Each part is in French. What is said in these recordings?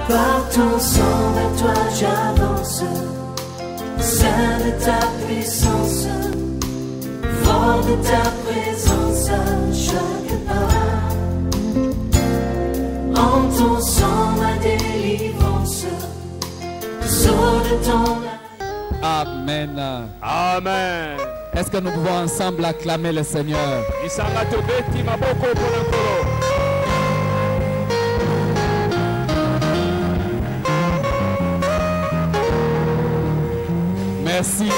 Par ton sang, vers toi j'avance, Saint de ta puissance, fort de ta présence à chaque pas. En ton sang, ma délivrance, sors de ton âme. Amen. Amen. Est-ce que nous pouvons ensemble acclamer le Seigneur? Merci.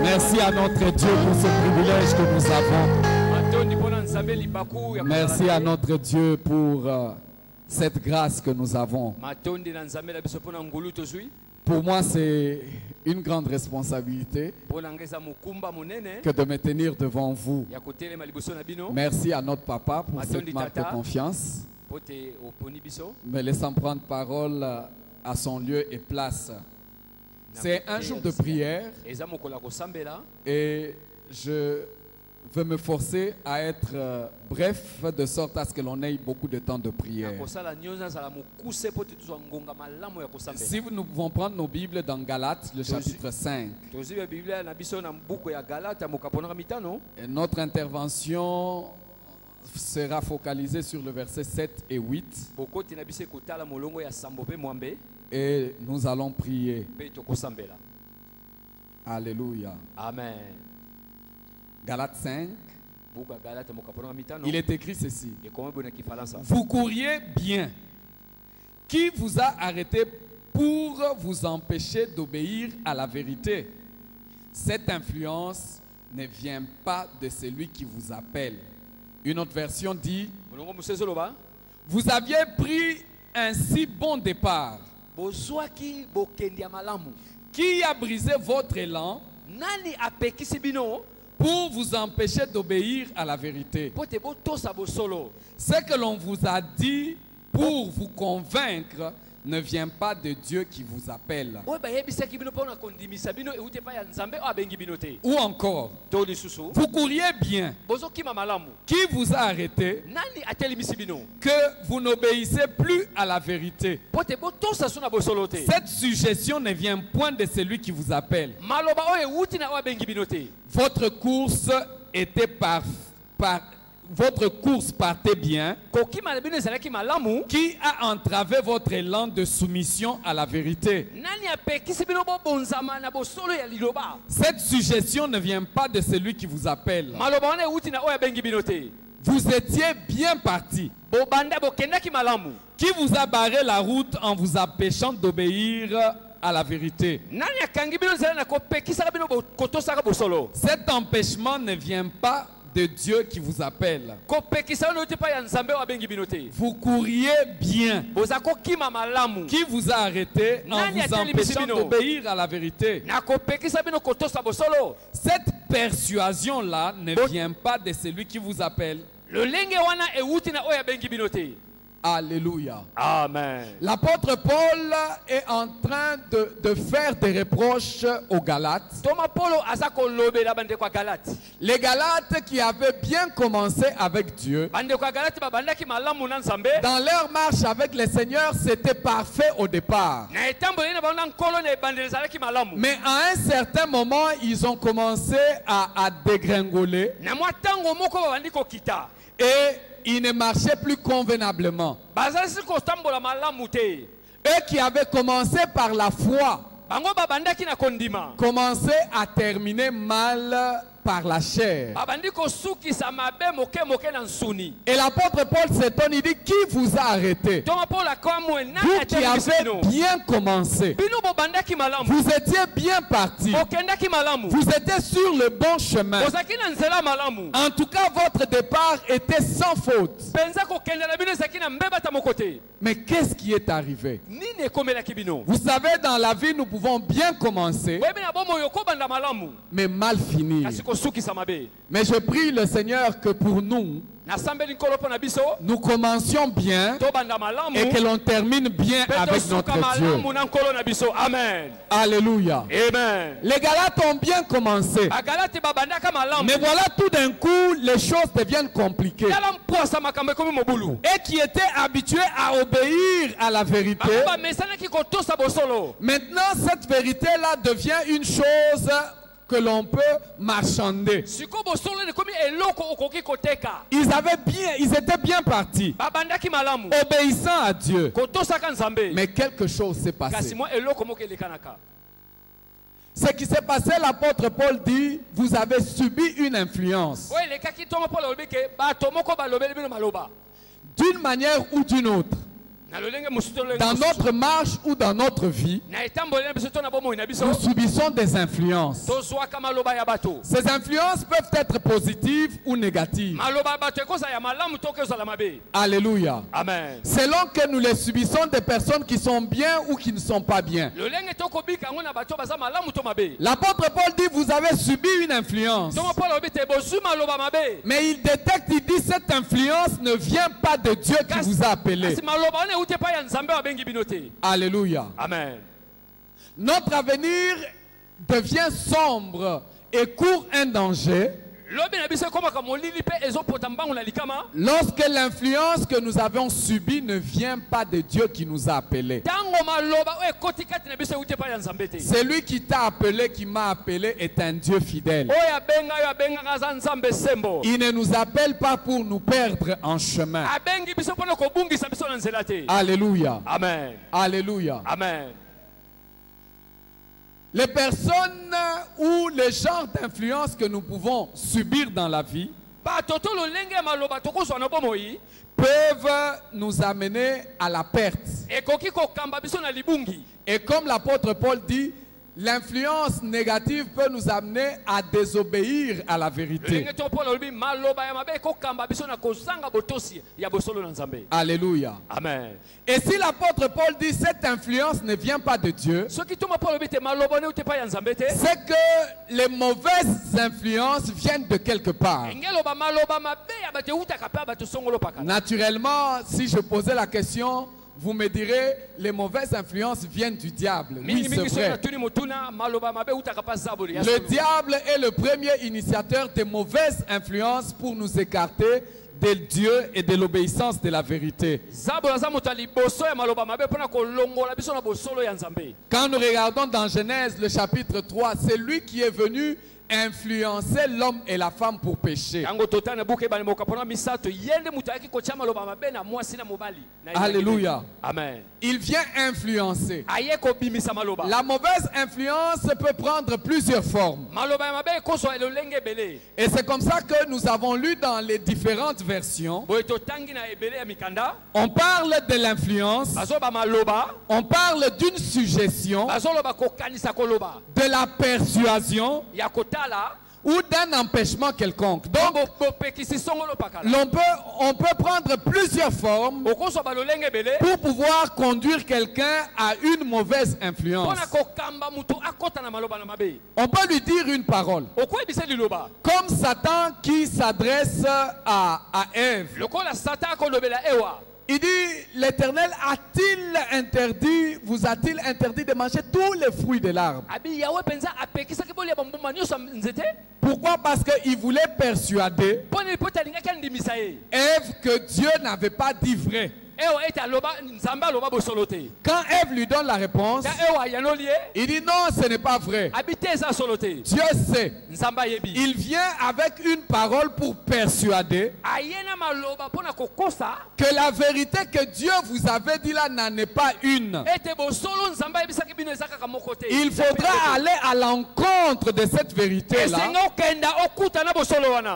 Merci à notre Dieu pour ce privilège que nous avons. Merci à notre Dieu pour cette grâce que nous avons. Pour moi, c'est une grande responsabilité que de me tenir devant vous. Merci à notre papa pour cette marque de confiance, me laissant prendre parole à son lieu et place. C'est un jour de prière et je veux me forcer à être bref de sorte à ce que l'on ait beaucoup de temps de prière. Si nous pouvons prendre nos Bibles dans Galates, le chapitre 5. Et notre intervention sera focalisée sur le verset 7 et 8. Et nous allons prier. Alléluia. Amen. Galates 5. Il est écrit ceci. Vous couriez bien. Qui vous a arrêté pour vous empêcher d'obéir à la vérité? Cette influence ne vient pas de celui qui vous appelle. Une autre version dit: vous aviez pris un si bon départ. Qui a brisé votre élan pour vous empêcher d'obéir à la vérité? Ce que l'on vous a dit pour vous convaincre ne vient pas de Dieu qui vous appelle. Ou encore, vous couriez bien. Qui vous a arrêté que vous n'obéissez plus à la vérité? Cette suggestion ne vient point de celui qui vous appelle. Votre course était votre course partait bien. Qui a entravé votre élan de soumission à la vérité? Cette suggestion ne vient pas de celui qui vous appelle. Vous étiez bien parti. Qui vous a barré la route en vous empêchant d'obéir à la vérité? Cet empêchement ne vient pas de Dieu qui vous appelle. Vous couriez bien. Qui vous a arrêté en vous empêchant d'obéir à la vérité? Cette persuasion-là ne vient pas de celui qui vous appelle. Alléluia. Amen. L'apôtre Paul est en train de faire des reproches aux Galates. Les Galates qui avaient bien commencé avec Dieu, dans leur marche avec le Seigneur, c'était parfait au départ. Mais à un certain moment, ils ont commencé à dégringoler. Et ils ne marchaient plus convenablement. Eux qui avaient commencé par la foi, commençaient à terminer mal par la chair. Et l'apôtre Paul s'étonne, il dit: qui vous a arrêté? Vous qui avez bien commencé, vous étiez bien parti, vous étiez sur le bon chemin. En tout cas, votre départ était sans faute. Mais qu'est-ce qui est arrivé? Vous savez, dans la vie, nous pouvons bien commencer, mais mal finir. Mais je prie le Seigneur que pour nous, nous commencions bien et que l'on termine bien avec notre Dieu. Amen. Alléluia. Amen. Les Galates ont bien commencé. Mais voilà, tout d'un coup, les choses deviennent compliquées. Et qui étaient habitués à obéir à la vérité, maintenant cette vérité-là devient une chose que l'on peut marchander. Ils étaient bien partis, obéissant à Dieu. Mais quelque chose s'est passé. Ce qui s'est passé, l'apôtre Paul dit, vous avez subi une influence. D'une manière ou d'une autre. Dans notre marche ou dans notre vie, nous subissons des influences. Ces influences peuvent être positives ou négatives. Alléluia. Amen. Selon que nous les subissons des personnes qui sont bien ou qui ne sont pas bien. L'apôtre Paul dit, vous avez subi une influence. Mais il détecte, il dit, cette influence ne vient pas de Dieu qui vous a appelé. Alléluia. Amen. Notre avenir devient sombre et court un danger lorsque l'influence que nous avons subie ne vient pas de Dieu qui nous a appelés. Celui qui t'a appelé, qui m'a appelé, est un Dieu fidèle. Il ne nous appelle pas pour nous perdre en chemin. Alléluia. Amen. Alléluia. Amen. Les personnes ou les genres d'influence que nous pouvons subir dans la vie peuvent nous amener à la perte. Et comme l'apôtre Paul dit, l'influence négative peut nous amener à désobéir à la vérité. Alléluia. Amen. Et si l'apôtre Paul dit cette influence ne vient pas de Dieu, c'est que les mauvaises influences viennent de quelque part. Naturellement, si je posais la question, vous me direz, les mauvaises influences viennent du diable. Oui, c'est vrai. Le diable est le premier initiateur des mauvaises influences pour nous écarter de Dieu et de l'obéissance de la vérité. Quand nous regardons dans Genèse, le chapitre 3, c'est lui qui est venu influencer l'homme et la femme pour pécher. Alléluia. Amen. Il vient influencer. La mauvaise influence peut prendre plusieurs formes. Et c'est comme ça que nous avons lu dans les différentes versions. On parle de l'influence. On parle d'une suggestion. De la persuasion. Ou d'un empêchement quelconque. Donc, on peut prendre plusieurs formes pour pouvoir conduire quelqu'un à une mauvaise influence. On peut lui dire une parole. Comme Satan qui s'adresse à Ève. Il dit, l'Éternel vous a-t-il interdit de manger tous les fruits de l'arbre? Pourquoi? Parce qu'il voulait persuader Ève que Dieu n'avait pas dit vrai. Quand Ève lui donne la réponse, il dit non, ce n'est pas vrai. Dieu sait. Il vient avec une parole pour persuader que la vérité que Dieu vous avait dit là n'en est pas une. Il faudra aller à l'encontre de cette vérité là.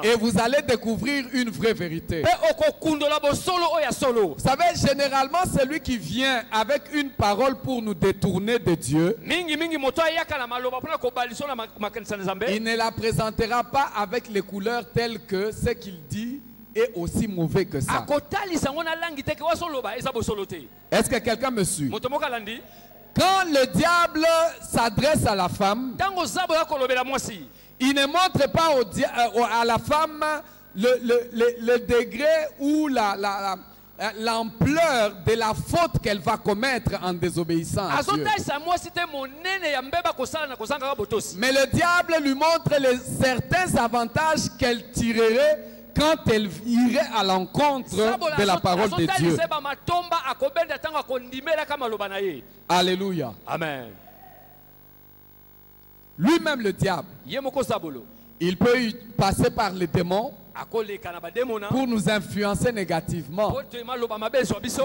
Et vous allez découvrir une vraie vérité. Vous savez, généralement, celui qui vient avec une parole pour nous détourner de Dieu, il ne la présentera pas avec les couleurs telles que ce qu'il dit est aussi mauvais que ça. Est-ce que quelqu'un me suit? Quand le diable s'adresse à la femme, il ne montre pas à la femme le degré ou l'ampleur de la faute qu'elle va commettre en désobéissant à Dieu. Mais le diable lui montre certains avantages qu'elle tirerait quand elle irait à l'encontre de la parole de Dieu. Alléluia. Amen. Lui-même le diable, il peut y passer par les démons pour nous influencer négativement.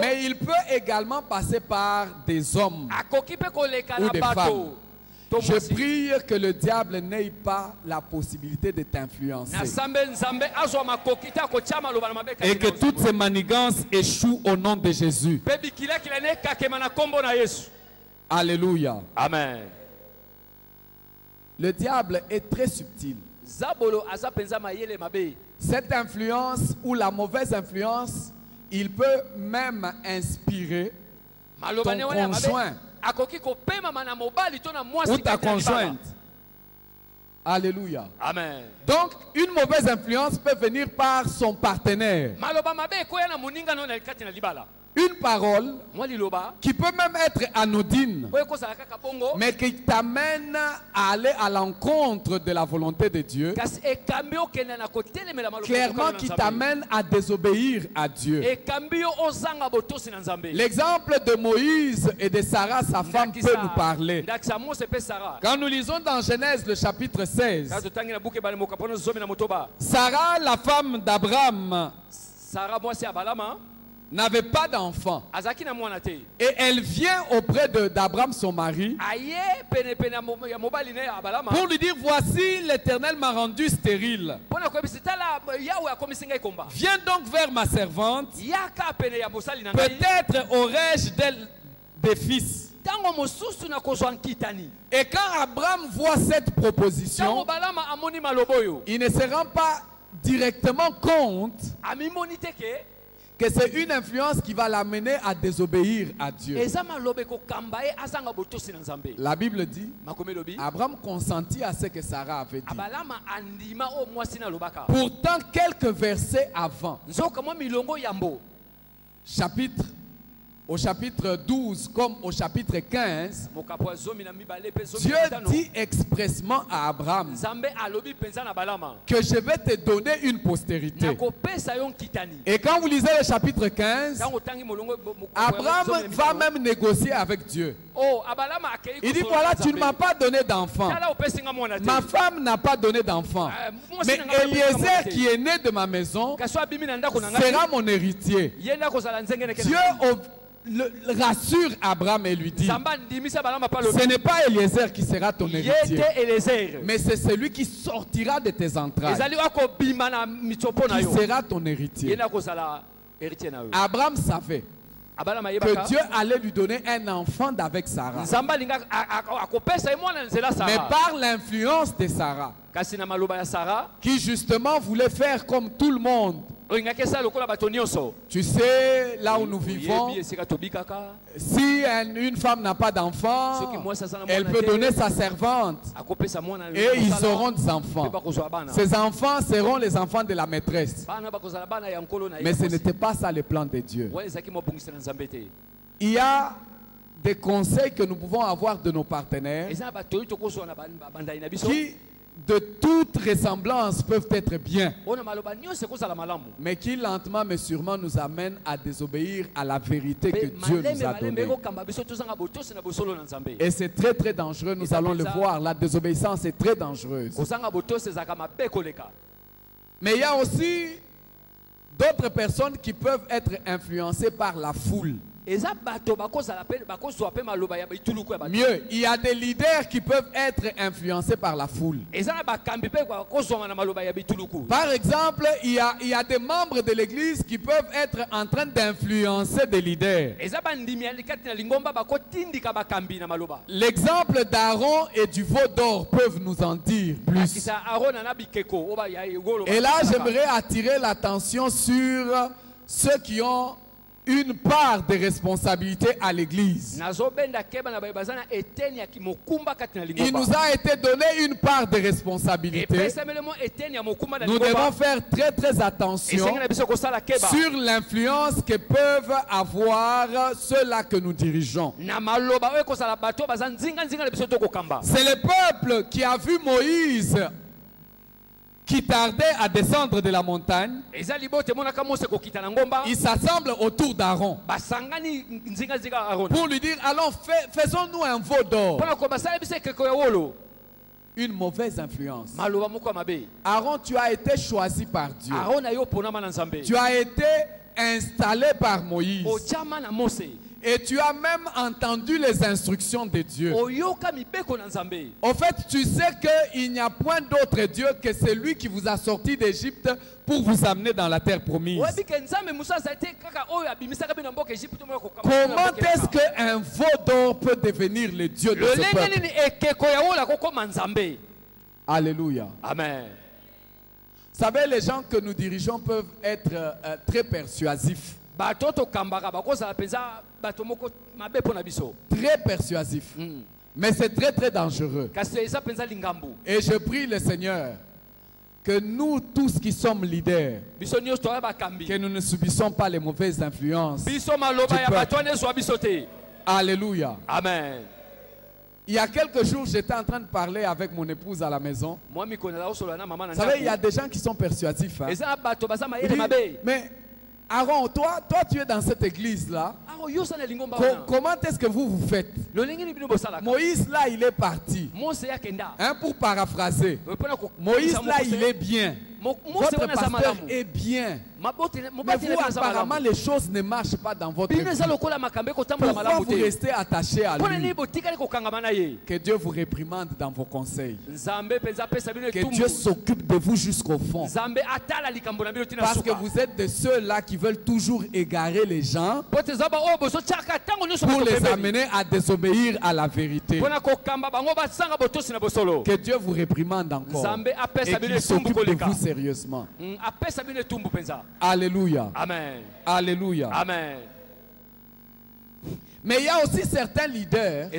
Mais il peut également passer par des hommes ou des femmes. Je prie que le diable n'ait pas la possibilité de t'influencer. Et que toutes ces manigances échouent au nom de Jésus. Alléluia. Amen. Le diable est très subtil. Cette influence ou la mauvaise influence, il peut même inspirer ton conjoint ou ta conjointe. Alléluia. Amen. Donc, une mauvaise influence peut venir par son partenaire. Une parole qui peut même être anodine, mais qui t'amène à aller à l'encontre de la volonté de Dieu, clairement qui t'amène à désobéir à Dieu. L'exemple de Moïse et de Sarah, sa femme, peut nous parler. Quand nous lisons dans Genèse le chapitre 16, Sarah, la femme d'Abraham, n'avait pas d'enfant. Et elle vient auprès d'Abraham, son mari, pour lui dire, voici, l'Éternel m'a rendu stérile. Viens donc vers ma servante. Peut-être aurais-je d'elle des fils. Et quand Abraham voit cette proposition, il ne se rend pas directement compte que c'est une influence qui va l'amener à désobéir à Dieu. La Bible dit, Abraham consentit à ce que Sarah avait dit. Pourtant, quelques versets avant, au chapitre 12 comme au chapitre 15, Dieu dit expressement à Abraham que je vais te donner une postérité. Et quand vous lisez le chapitre 15, Abraham va même négocier avec Dieu. Il dit, voilà, tu ne m'as pas donné d'enfant. Ma femme n'a pas donné d'enfant. Mais Eliezer qui est né de ma maison sera mon héritier. Dieu le rassure Abraham et lui dit, ce n'est pas Eliezer qui sera ton héritier, mais c'est celui qui sortira de tes entrailles qui sera ton héritier. Abraham savait que Dieu allait lui donner un enfant d'avec Sarah. Mais par l'influence de Sarah, qui justement voulait faire comme tout le monde. Tu sais, là où nous vivons, si une femme n'a pas d'enfant, elle peut donner sa servante et ils auront des enfants. Ces enfants seront les enfants de la maîtresse. Mais ce n'était pas ça le plan de Dieu. Il y a des conseils que nous pouvons avoir de nos partenaires qui de toute ressemblance peuvent être bien, mais qui lentement mais sûrement nous amènent à désobéir à la vérité que Dieu nous a donnée. Et c'est très très dangereux, nous allons le voir, la désobéissance est très dangereuse. Mais il y a aussi d'autres personnes qui peuvent être influencées par la foule. Mieux, il y a des leaders qui peuvent être influencés par la foule. Par exemple, il y a des membres de l'église qui peuvent être en train d'influencer des leaders. L'exemple d'Aaron et du veau d'or peuvent nous en dire plus. Et là, j'aimerais attirer l'attention sur ceux qui ont une part de responsabilité à l'église. Il nous a été donné une part de responsabilité. Nous devons faire très très attention sur l'influence que peuvent avoir ceux-là que nous dirigeons. C'est le peuple qui a vu Moïse qui tardait à descendre de la montagne. Ils s'assemblent autour d'Aaron pour lui dire, allons, faisons-nous un veau d'or. Une mauvaise influence. Aaron, tu as été choisi par Dieu. Tu as été installé par Moïse. Et tu as même entendu les instructions de Dieu. En fait, tu sais qu'il n'y a point d'autre Dieu que celui qui vous a sorti d'Égypte pour vous amener dans la terre promise. Comment est-ce qu'un veau d'or peut devenir le Dieu de ce peuple? Alléluia. Amen. Vous savez, les gens que nous dirigeons peuvent être très persuasifs. Très persuasif. Mais c'est très très dangereux. Et je prie le Seigneur que nous tous qui sommes leaders, que nous ne subissons pas les mauvaises influences du peuple. Alléluia. Amen. Il y a quelques jours, j'étais en train de parler avec mon épouse à la maison. Vous savez, il y a des gens qui sont persuasifs. Hein? Mais Aaron, toi tu es dans cette église-là. Comment est-ce que vous faites? Moïse, là, il est parti. Hein, pour paraphraser. Moïse, là, il est bien. Votre pasteur est bien. Mais vous, apparemment, les choses ne marchent pas dans votre vie. Pourquoi vous restez attaché à lui? Que Dieu vous réprimande dans vos conseils. Que Dieu s'occupe de vous jusqu'au fond. Parce que vous êtes de ceux-là qui veulent toujours égarer les gens pour les amener à désobéir à la vérité. Que Dieu vous réprimande encore et qu'il s'occupe de vous sérieusement. Alléluia. Amen. Alléluia. Amen. Mais il y a aussi certains leaders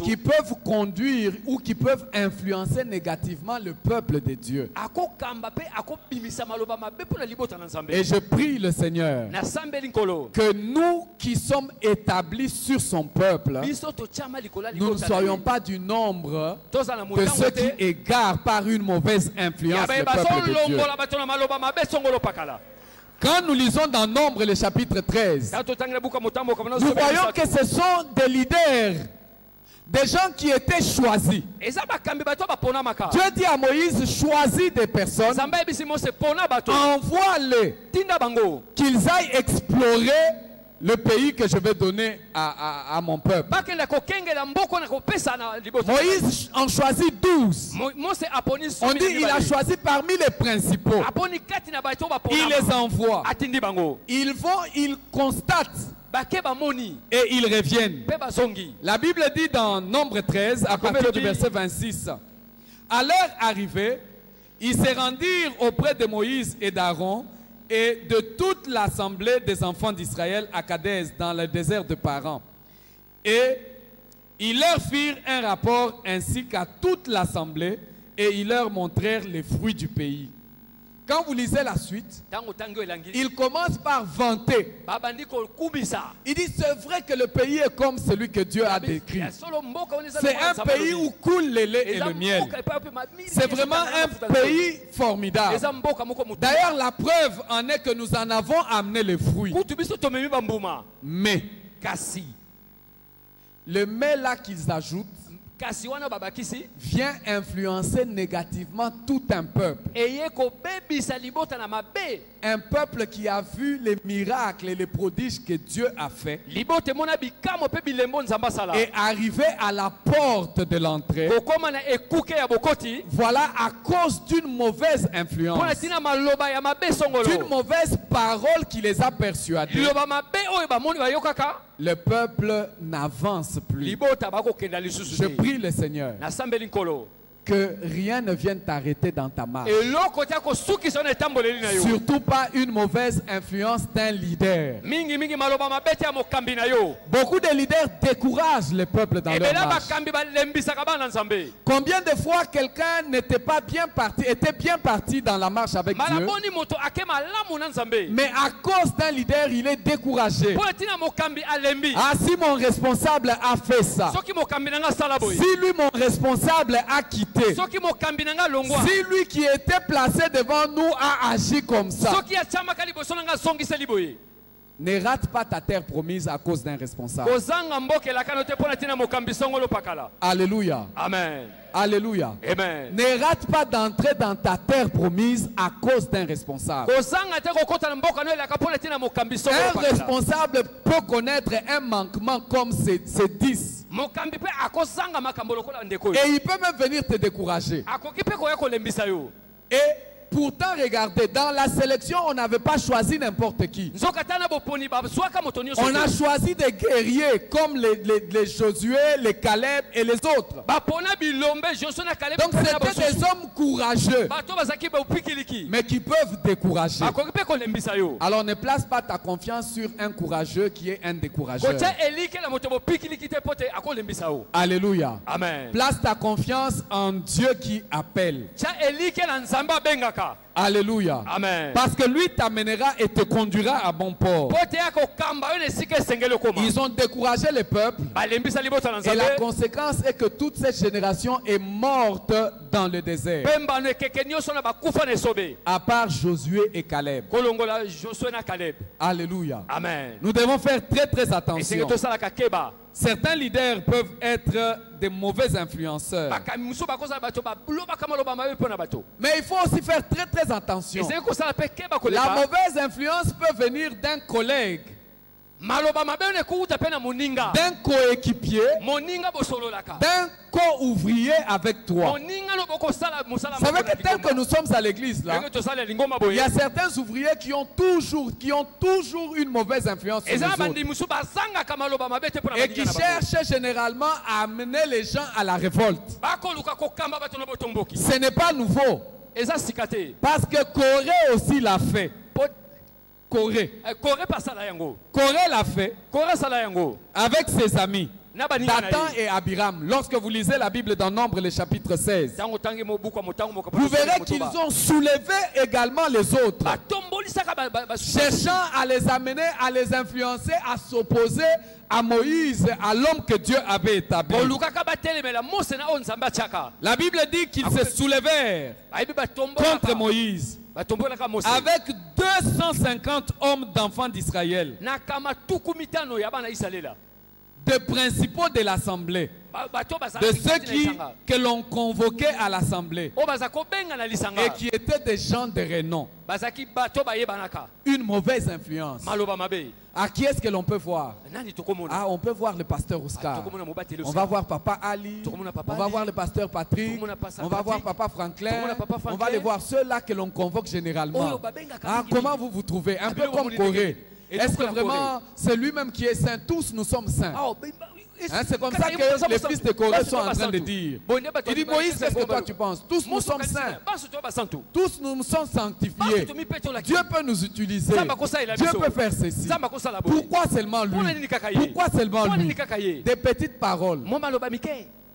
qui peuvent conduire ou qui peuvent influencer négativement le peuple de Dieu. Et je prie le Seigneur que nous qui sommes établis sur son peuple, nous ne soyons pas du nombre de ceux qui égarent par une mauvaise influence le peuple de Dieu. Quand nous lisons dans Nombre le chapitre 13, nous voyons que ce sont des leaders, des gens qui étaient choisis. Dieu dit à Moïse, choisis des personnes, envoie-les, qu'ils aillent explorer le pays que je vais donner à mon peuple. Moïse en choisit 12. On dit il a choisi parmi les principaux. Il les envoie. Ils vont, ils constatent. Et ils reviennent. La Bible dit dans Nombre 13, à partir du verset 26, à leur arrivée, ils se rendirent auprès de Moïse et d'Aaron et de toute l'assemblée des enfants d'Israël à Kadès, dans le désert de Paran. Et ils leur firent un rapport ainsi qu'à toute l'assemblée, et ils leur montrèrent les fruits du pays. Quand vous lisez la suite, il commence par vanter. Il dit, c'est vrai que le pays est comme celui que Dieu a décrit. C'est un pays où coule le lait et le miel. C'est vraiment un pays formidable. D'ailleurs, la preuve en est que nous en avons amené les fruits. Mais, le mais là qu'ils ajoutent vient influencer négativement tout un peuple. Un peuple qui a vu les miracles et les prodiges que Dieu a fait et arrivé à la porte de l'entrée. Voilà à cause d'une mauvaise influence, d'une mauvaise parole qui les a persuadés. Le peuple n'avance plus. Je prie le Seigneur que que rien ne vienne t'arrêter dans ta marche. eloko te akosukisa na etamboleli na yo Surtout pas une mauvaise influence d'un leader. mingi maloba mabe te ya mokambi na yo Beaucoup de leaders découragent le peuple dans leur ebele marche. bakambi balembisaka bana nzambe Combien de fois quelqu'un n'était pas bien parti, était bien parti dans la marche avec Dieu, malaboni moto ake malamu na nzambe mais à cause d'un leader, il est découragé. mpo etina mokambi alembi Ah, si mon responsable a fait ça, soki mokambi na nga asala boye si lui, mon responsable, a quitté, soki mokambi na nga alongwa si lui qui était placé devant nous a agi comme ça, soki atiamaka liboso na nga azongiseli boye ne rate pas ta terre promise à cause d'un responsable. kozanga mboka elakano te mpo na ntina mokambi songolo pakala Alléluia. amen Alléluia. amen Ne rate pas d'entrer dans ta terre promise à cause d'un responsable. kozanga te kokota na mboka no elaka mpo na ntina mokambi songolo Un pakala responsable peut connaître un manquement comme ces 10. mokambi mpe akozanga makambo lokola ndeko oyo Et il peut même venir te décourager. akoki mpe koya kolembisa yo Et pourtant, regardez, dans la sélection, on n'avait pas choisi n'importe qui. nzoka ta na boponi bazwaka moto nyonso On a te. choisi des guerriers comme les Josué, les Caleb et les autres. bapona bilombe Josué na Caleb Donc mpe na c'était des basusu. hommes courageux, bato bazaki bopikiliki mais qui peuvent décourager. akoki mpe kolembisa yo Alors ne place pas ta confiance sur un courageux qui est un décourageur. kotia elikela moto bopikiliki te mpo te akolembisa yo Alléluia. amen Place ta confiance en Dieu qui appelle. tia elikela nzambe abengaka Alléluia. amen Parce que lui t'amènera et te conduira à bon port. mpo te ya kokamba yo na esika esengeli okoma Ils ont découragé le peuple. balembisa liboso na Et la nzambe conséquence est que toute cette génération est morte dans le désert. mpe mbano ekeke nyonso na bakufa na esobe À part Josué et Caleb. kolongola Josué na Caleb Alléluia. amen Nous devons faire très très esenge attention. tosalaka keba Certains leaders peuvent être des mauvais influenceurs. bakambi mosusu bakozala bato balobaka maloba mabe mpo na bato Mais il faut aussi faire très très attention. esenge kosala mpe keba La koleka mauvaise influence peut venir d'un collègue, maloba mabe oyo ekouta mpe na moninga d'un coéquipier, moninga bosololaka d'un co-ouvrier avec toi. moninga no bokosala mosala Vous savez que tel que nous sommes à l'église là, ndenge tosala lingomba il y boye a certains ouvriers qui ont toujours une mauvaise influence sur les eza na autres bandi mosusu bazangaka maloba mabe te mpo na et qui baninga na bango. cherchent généralement à amener les gens à la révolte. bakoluka kokamba bato na botomboki Ce n'est pas nouveau eza sika te parce que Corée aussi l'a fait. Po- Corée. kore mpe asala yango Corée l'a fait kore asala yango avec ses amis, na baninga na Dathan ye et Abiram. Lorsque vous lisez la Bible dans Nombre, le chapitre 16, ntango otangi mobuku ya motango mokapo vous verrez qu'ils ont soulevé également les autres, batombolisaka cherchant à les amener, à les influencer, à s'opposer à Moïse, à l'homme que Dieu avait établi. bolukaka batelemela mose na oyo nzambe atiaka La Bible dit qu'ils se soulevèrent bayebi contre Moïse batombolaka mose avec 250 hommes d'enfants d'Israël, na kama tuku mitano ya bana isalela de principaux de l'assemblée, bato de ceux que l'on convoquait à l'assemblée oyo baza kobenga na lisanga et qui étaient des gens de renom. bazaki bato bayebanaka Une mauvaise influence. maloba mabe À qui est-ce que l'on peut voir? nani tokomona Ah, on peut voir le pasteur Oscar. tokomona mobateli On va voir Papa Ali. Tokomona Papa On va Ali. voir le pasteur Patrick. Tokomona Pasteur On va voir Patrick. Papa Franklin. Tokomona Papa On va Franklin. les voir ceux-là que l'on convoque généralement. Oyo babengaka Ah, mingi. comment vous vous trouvez? Un peu Abelo comme bomoni Corée. ndenge. Et Est-ce donc que la vraiment c'est lui-même qui est saint? Tous nous sommes saints. Hein, c'est comme ça Kaka que les basantu. fils de Corée sont en train de Basantu. dire. Bonne bato- Il dit Moïse, qu'est-ce que toi tu penses? Tous nous Mosu sommes kanisa, saints. basu to basantu. Tous nous sommes sanctifiés. Basu to mipeto la Dieu peut nous utiliser. Zamba kosa ila Dieu biso. peut faire ceci. Zamba kosa la boye. Pourquoi seulement lui? Mpona nini kaka ye? Pourquoi seulement Mpona lui? nini kaka ye? Des petites paroles. Mo maloba mike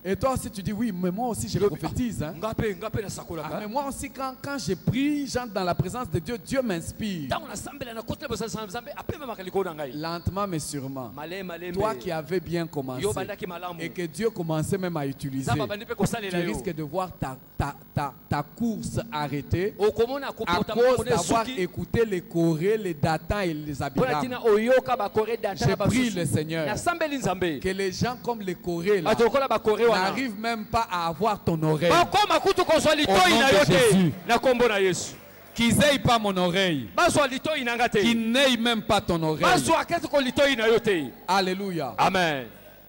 Et toi aussi tu dis oui, mais moi aussi je prophétise. Hein. ngape na Ah, sakolaka mais moi aussi quand je prie, j'entre dans la présence de Dieu, Dieu m'inspire. ntango nasambela na kotela bosala nzambe apememaka likolo na ngai Lentement mais sûrement. malembe Toi qui avais bien commencé yo bandaki malamu et que Dieu commençait même à utiliser, nzambe abandi mpe tu kosalela yo risques de voir ta course arrêtée okomona à comportement cause mone d'avoir suki écouté les Corées, les Dathan et les mpona Abiram. ntina oyoka bakore data Je prie le Seigneur nasambeli nzambe que les gens comme les Corées là bato lokola bakore wana n'arrivent même pas à avoir ton oreille. bakoma kutu kozwa Au litoi nom na de yo te Jésus. na kombo na yesu Qu'ils n'aient pas mon oreille. bazwa litoi na nga te Qu'ils n'aient même pas ton oreille. bazwa kati ko litoi na yo te Alléluia. amen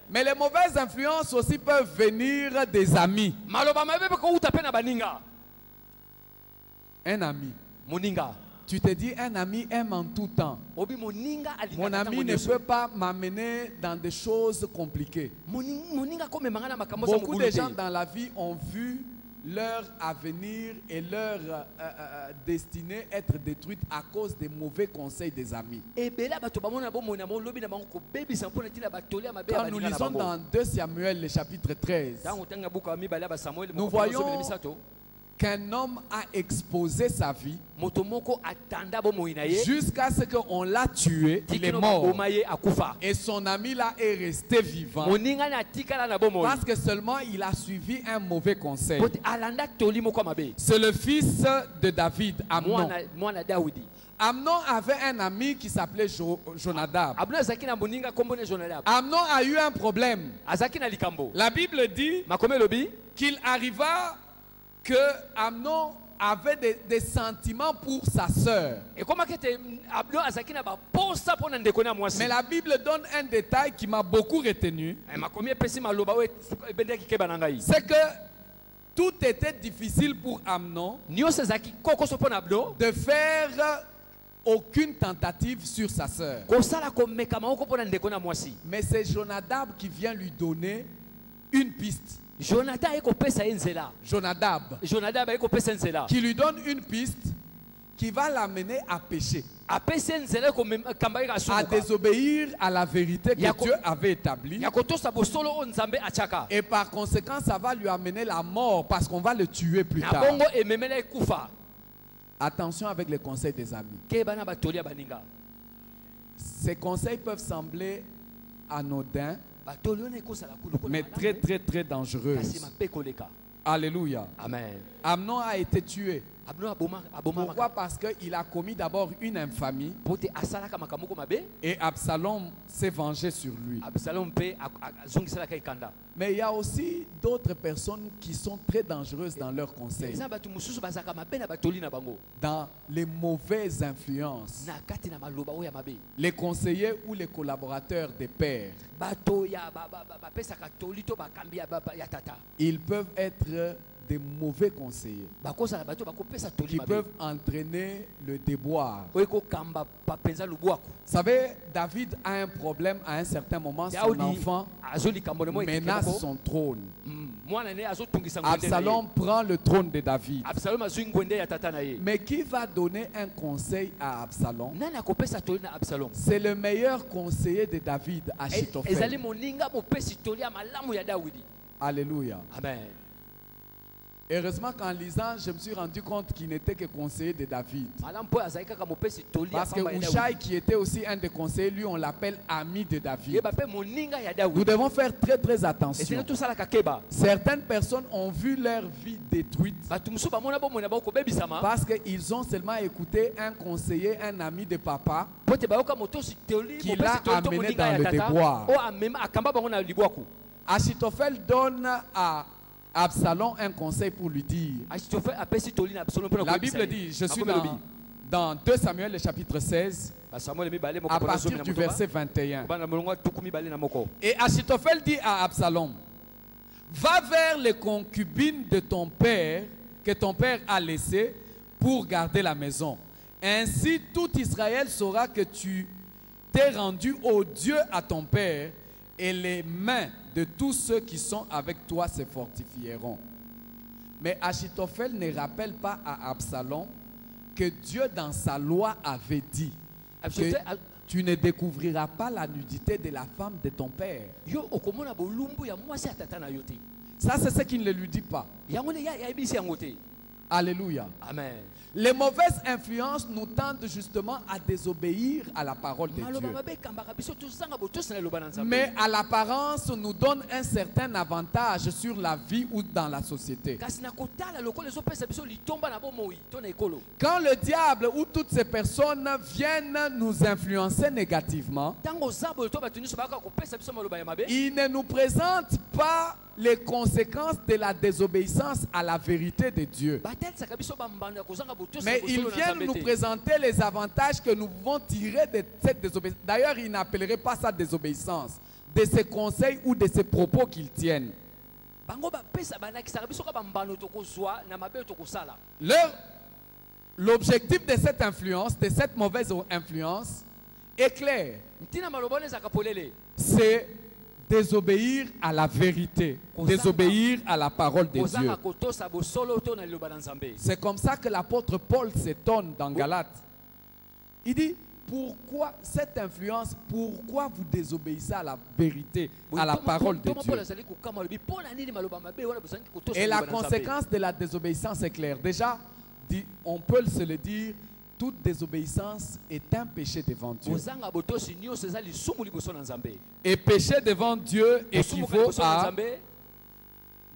Mais les mauvaises influences aussi peuvent venir des amis. maloba mabe mpe kouta mpe na baninga Un ami. moninga Tu te dis, un ami aime en tout temps. obi moninga Mon alingaka ami ntango ne nyonso. peut pas m'amener dans des choses compliquées. moninga komemanga na makambo za Beaucoup de mokulu gens te dans la vie ont vu leur avenir et leur destinée être détruite à cause des mauvais conseils des amis. Quand nous lisons dans 2 Samuel, le chapitre 13, nous voyons qu'un homme a exposé sa vie jusqu'à ce qu'on l'a tué, il est mort. Et son ami là est resté vivant parce que seulement il a suivi un mauvais conseil. C'est le fils de David, Amnon. Amnon avait un ami qui s'appelait Jonadab. Amnon a eu un problème. La Bible dit qu'il arriva que Amnon avait des sentiments pour sa sœur. Mais la Bible donne un détail qui m'a beaucoup retenu. C'est que tout était difficile pour Amnon de faire aucune tentative sur sa sœur. Mais c'est Jonadab qui vient lui donner une piste. Jonadab qui lui donne une piste qui va l'amener à pécher, à désobéir à la vérité que Dieu avait établie, et par conséquent ça va lui amener la mort parce qu'on va le tuer plus tard. Attention avec les conseils des amis. Ces conseils peuvent sembler anodins, mais très très très dangereuses. Alléluia. Amen. Amnon a été tué. Pourquoi? Parce qu'il a commis d'abord une infamie et Absalom s'est vengé sur lui. Mais il y a aussi d'autres personnes qui sont très dangereuses dans leurs conseils, dans les mauvaises influences, les conseillers ou les collaborateurs des pères. Ils peuvent être des mauvais conseillers qui peuvent entraîner le déboire. Vous savez, David a un problème à un certain moment. Son enfant menace son trône. Absalom prend le trône de David. Mais qui va donner un conseil à Absalom? C'est le meilleur conseiller de David, Achitophel. Alléluia. Amen. Heureusement qu'en lisant, je me suis rendu compte qu'il n'était que conseiller de David. Parce que Hushai, qui était aussi un des conseillers, lui on l'appelle ami de David. Nous devons faire très très attention. Certaines personnes ont vu leur vie détruite parce qu'ils ont seulement écouté un conseiller, un ami de papa qui l'a amené dans le déboire. Achitophel donne à Absalom un conseil pour lui dire. La Bible dit, je suis dans 2 Samuel le chapitre 16 à partir du verset 21. Et Achitophel dit à Absalom, va vers les concubines de ton père que ton père a laissées pour garder la maison. Ainsi tout Israël saura que tu t'es rendu au Dieu à ton père, et les mains de tous ceux qui sont avec toi se fortifieront. Mais Achitophel ne rappelle pas à Absalom que Dieu dans sa loi avait dit que tu ne découvriras pas la nudité de la femme de ton père. Ça c'est ce qu'il ne lui dit pas. Alléluia. Amen. Les mauvaises influences nous tendent justement à désobéir à la parole de Dieu. Mais à l'apparence, nous donne un certain avantage sur la vie ou dans la société. Quand le diable ou toutes ces personnes viennent nous influencer négativement, ils ne nous présentent pas les conséquences de la désobéissance à la vérité de Dieu. Mais ils viennent nous présenter les avantages que nous pouvons tirer de cette désobéissance. D'ailleurs, ils n'appelleraient pas ça désobéissance, de ces conseils ou de ces propos qu'ils tiennent. L'objectif de cette influence, de cette mauvaise influence, est clair. C'est désobéir à la vérité, désobéir à la parole de Dieu. C'est comme ça que l'apôtre Paul s'étonne dans Galates. Il dit, pourquoi cette influence, pourquoi vous désobéissez à la vérité, à la parole de Dieu? Et la conséquence de la désobéissance est claire. Déjà, on peut se le dire, toute désobéissance est un péché devant Dieu. Et péché devant Dieu équivaut à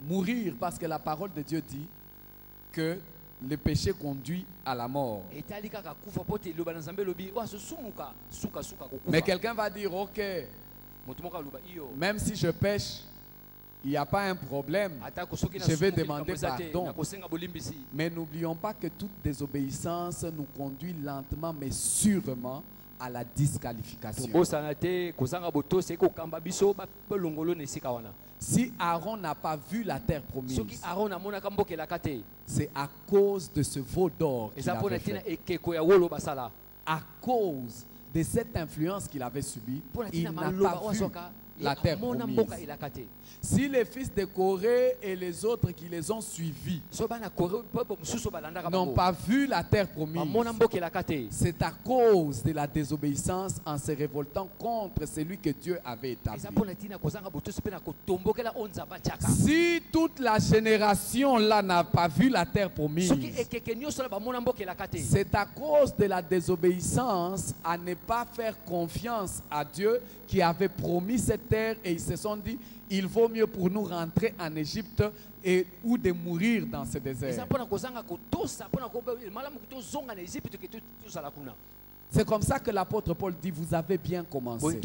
mourir, parce que la parole de Dieu dit que le péché conduit à la mort. Mais quelqu'un va dire, ok, même si je pêche, il n'y a pas un problème, je vais demander pardon. Mais n'oublions pas que toute désobéissance nous conduit lentement mais sûrement à la disqualification. Si Aaron n'a pas vu la terre promise, c'est à cause de ce veau d'or qu'il avait fait. À cause de cette influence qu'il avait subie, il n'a pas vu la terre promise. Si les fils de Corée et les autres qui les ont suivis n'ont pas vu la terre promise, c'est à cause de la désobéissance en se révoltant contre celui que Dieu avait établi. Si toute la génération là n'a pas vu la terre promise, c'est à cause de la désobéissance à ne pas faire confiance à Dieu qui avait promis cette terre, et ils se sont dit, il vaut mieux pour nous rentrer en Égypte ou de mourir dans ce désert. C'est comme ça que l'apôtre Paul dit, vous avez bien commencé.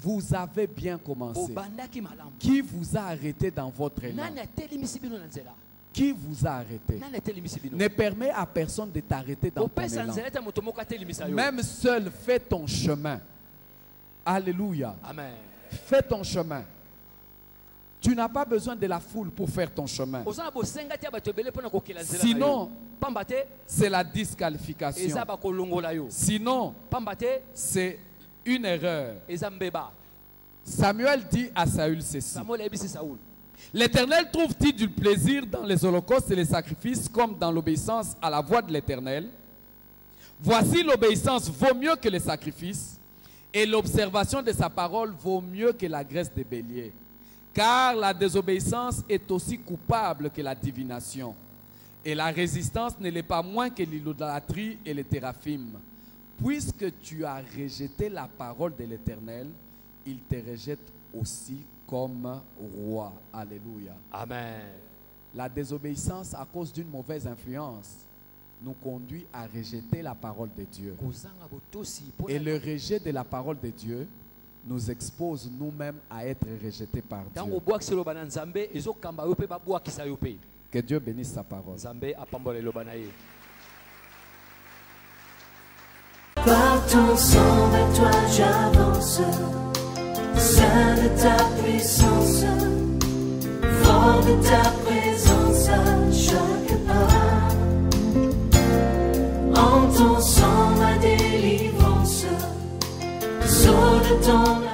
Vous avez bien commencé. Qui vous a arrêté dans votre élan? Qui vous a arrêté? Ne permet à personne de t'arrêter dans ton élan. Même seul, fais ton chemin. Alléluia. Amen. Fais ton chemin. Tu n'as pas besoin de la foule pour faire ton chemin. Sinon, c'est la disqualification. Sinon, c'est une erreur. Samuel dit à Saül ceci. L'Éternel trouve-t-il du plaisir dans les holocaustes et les sacrifices comme dans l'obéissance à la voix de l'Éternel? Voici, l'obéissance vaut mieux que les sacrifices, et l'observation de sa parole vaut mieux que la graisse des béliers. Car la désobéissance est aussi coupable que la divination. Et la résistance ne l'est pas moins que l'idolâtrie et les téraphim. Puisque tu as rejeté la parole de l'Éternel, il te rejette aussi comme roi. Alléluia. Amen. La désobéissance à cause d'une mauvaise influence nous conduit à rejeter la parole de Dieu. Et le rejet de la parole de Dieu nous expose nous-mêmes à être rejetés par Dieu. Que Dieu bénisse sa parole. Par ton sang, vers toi j'avance, Saint de ta puissance, fort de ta présence à chaque pas. En ton sang ma délivrance, sceau de ton